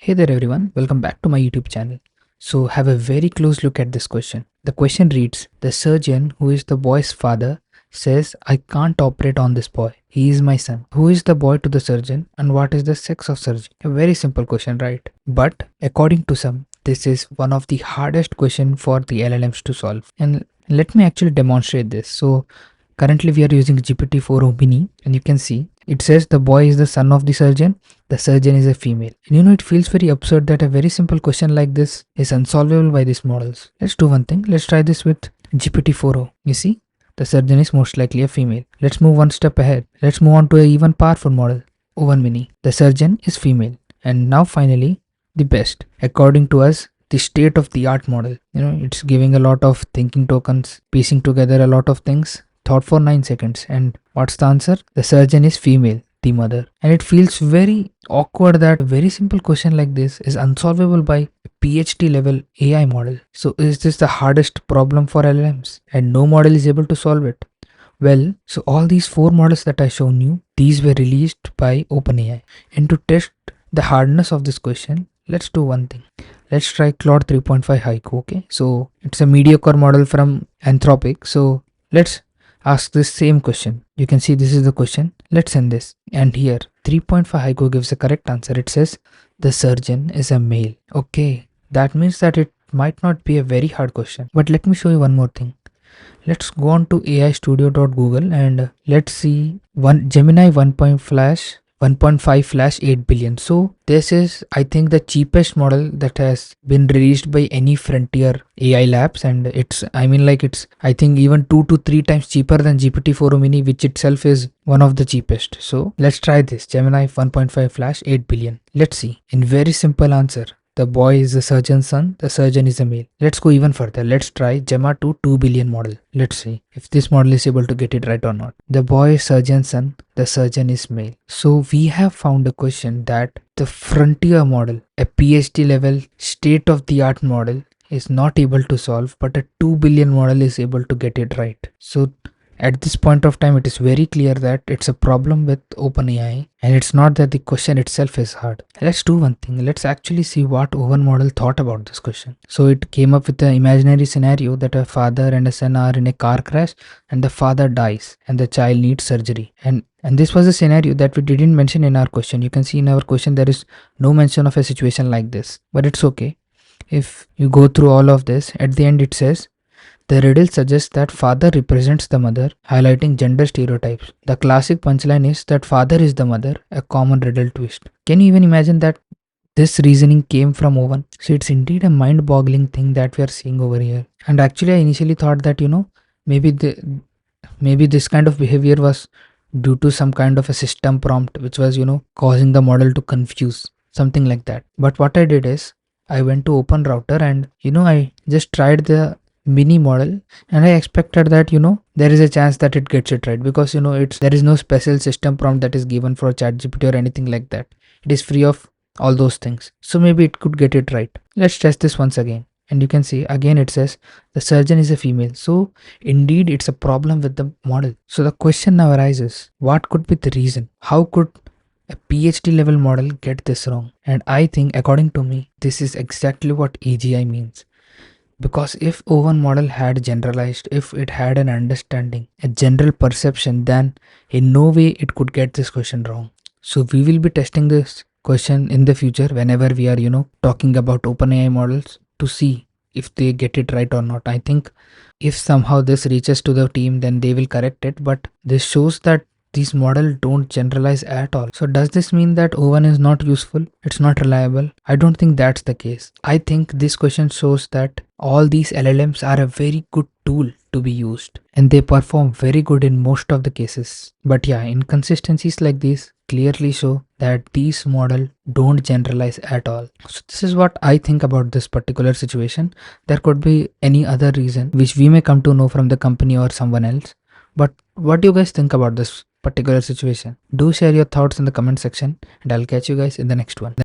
Hey there everyone, welcome back to my YouTube channel. So have a very close look at this question. The question reads, the surgeon who is the boy's father says, I can't operate on this boy. He is my son. Who is the boy to the surgeon and what is the sex of surgeon? A very simple question, right? But according to some, this is one of the hardest question for the LLMs to solve. And let me actually demonstrate this. So currently we are using GPT-4o mini and you can see it says the boy is the son of the surgeon is a female. And it feels very absurd that a very simple question like this is unsolvable by these models. Let's do one thing. Let's try this with GPT-4o. You see, the surgeon is most likely a female. Let's move one step ahead. Let's move on to an even powerful model, O1 mini. The surgeon is female. And now finally, the best. According to us, the state of the art model. It's giving a lot of thinking tokens, piecing together a lot of things. Thought for 9 seconds. And what's the answer? The surgeon is female, the mother. And it feels very awkward that a very simple question like this is unsolvable by a PhD level AI model. So is this the hardest problem for LLMs? And no model is able to solve it. Well, so all these 4 models that I shown you, these were released by OpenAI. And to test the hardness of this question, let's do one thing. Let's try Claude 3.5 Haiku, okay? So it's a mediocre model from Anthropic. So let's ask this same question. You can see this is the question. Let's send this. And here 3.5 Haiku gives the correct answer. It says the surgeon is a male. Okay, that means that it might not be a very hard question. But let me show you one more thing. Let's go on to aistudio.google and let's see Gemini 1.5 flash 8 billion. So this is, I think, the cheapest model that has been released by any frontier AI labs, and it's I think even 2 to 3 times cheaper than GPT-4o mini, which itself is one of the cheapest. So let's try this Gemini 1.5 flash 8 billion. Let's see. In very simple answer, the boy is the surgeon's son, the surgeon is a male. Let's go even further. Let's try Gemma 2 billion model. Let's see if this model is able to get it right or not. The boy is surgeon's son, the surgeon is male. So we have found a question that the frontier model, a PhD level state of the art model, is not able to solve, but a 2 billion model is able to get it right. So at this point of time, it is very clear that it's a problem with OpenAI, and it's not that the question itself is hard. Let's do one thing. Let's actually see what O1 model thought about this question. So it came up with an imaginary scenario that a father and a son are in a car crash and the father dies and the child needs surgery. And this was a scenario that we didn't mention in our question. You can see in our question there is no mention of a situation like this, but it's okay. If you go through all of this, at the end it says, the riddle suggests that father represents the mother, highlighting gender stereotypes. The classic punchline is that father is the mother, a common riddle twist. Can you even imagine that this reasoning came from Owen? So it's indeed a mind-boggling thing that we are seeing over here. And actually I initially thought that, maybe this kind of behavior was due to some kind of a system prompt which was, causing the model to confuse, something like that. But what I did is, I went to Open Router and, I just tried the mini model and I expected that there is a chance that it gets it right, because there is no special system prompt that is given for ChatGPT or anything like that. It is free of all those things, so maybe it could get it right. Let's test this once again, and you can see again it says the surgeon is a female. So indeed it's a problem with the model. So the question now arises, what could be the reason? How could a PhD level model get this wrong? And I think, according to me, this is exactly what AGI means. Because if O1 model had generalized, if it had an understanding, a general perception, then in no way it could get this question wrong. So we will be testing this question in the future whenever we are, talking about OpenAI models to see if they get it right or not. I think if somehow this reaches to the team, then they will correct it. But this shows that these models don't generalize at all. So does this mean that O1 is not useful? It's not reliable? I don't think that's the case. I think this question shows that all these LLMs are a very good tool to be used and they perform very good in most of the cases. But yeah, inconsistencies like these clearly show that these models don't generalize at all. So this is what I think about this particular situation. There could be any other reason which we may come to know from the company or someone else. But what do you guys think about this particular situation? Do share your thoughts in the comment section and I'll catch you guys in the next one.